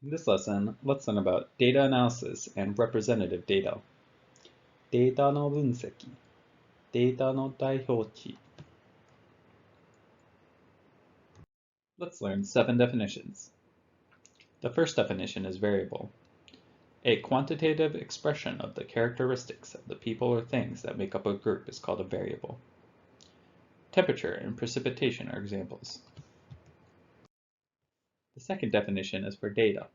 In this lesson, let's learn about data analysis and representative data. データの分析、データの代表値. Let's learn 7 definitions. The first definition is variable. A quantitative expression of the characteristics of the people or things that make up a group is called a variable. Temperature and precipitation are examples. The second definition is for data.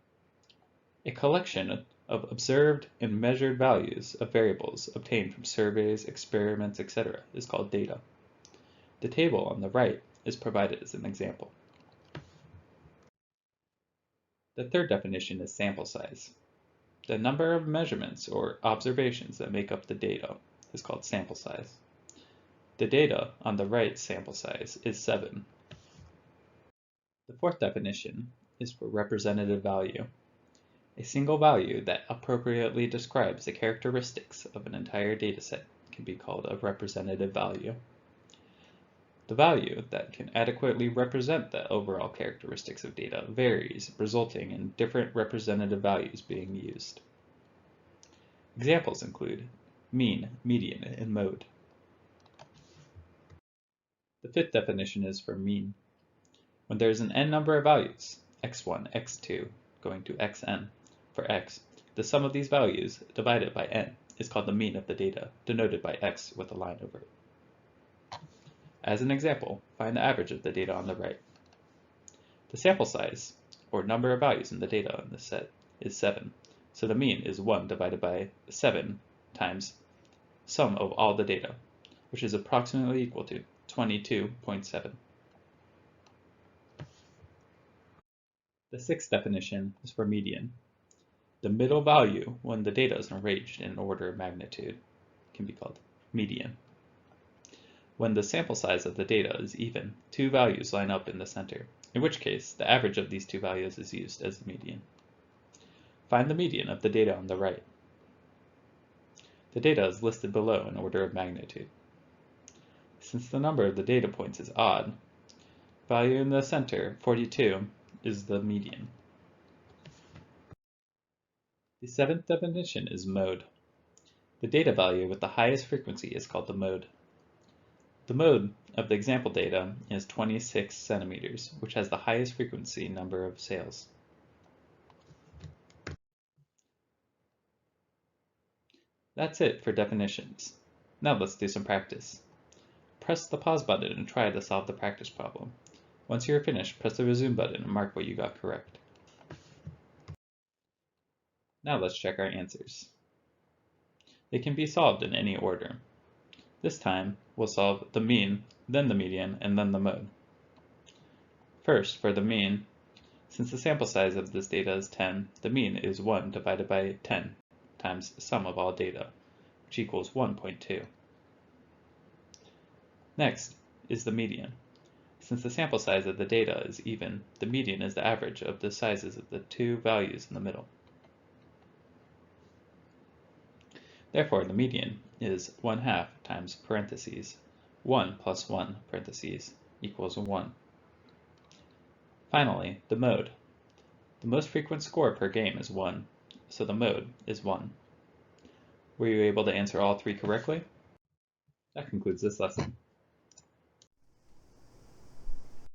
A collection of observed and measured values of variables obtained from surveys, experiments, etc. is called data. The table on the right is provided as an example. The third definition is sample size. The number of measurements or observations that make up the data is called sample size. The data on the right sample size is 7. The fourth definition is for representative value. A single value that appropriately describes the characteristics of an entire dataset can be called a representative value. The value that can adequately represent the overall characteristics of data varies, resulting in different representative values being used. Examples include mean, median, and mode. The fifth definition is for mean. When there is an n number of values, x1, x2, going to xn, for x, the sum of these values divided by n is called the mean of the data, denoted by x with a line over it. As an example, find the average of the data on the right. The sample size, or number of values in the data in this set, is 7, so the mean is 1 divided by 7 times sum of all the data, which is approximately equal to 22.7. The sixth definition is for median. The middle value when the data is arranged in order of magnitude can be called median. When the sample size of the data is even, two values line up in the center, in which case the average of these two values is used as the median. Find the median of the data on the right. The data is listed below in order of magnitude. Since the number of the data points is odd, value in the center, 42, is the median. The seventh definition is mode. The data value with the highest frequency is called the mode. The mode of the example data is 26 centimeters, which has the highest frequency number of sales. That's it for definitions. Now let's do some practice. Press the pause button and try to solve the practice problem. Once you're finished, press the resume button and mark what you got correct. Now let's check our answers. They can be solved in any order. This time, we'll solve the mean, then the median, and then the mode. First, for the mean, since the sample size of this data is 10, the mean is 1 divided by 10 times the sum of all data, which equals 1.2. Next is the median. Since the sample size of the data is even, the median is the average of the sizes of the two values in the middle. Therefore, the median is 1/2 times parentheses 1 plus 1 parentheses equals 1. Finally, the mode. The most frequent score per game is 1, so the mode is 1. Were you able to answer all 3 correctly? That concludes this lesson.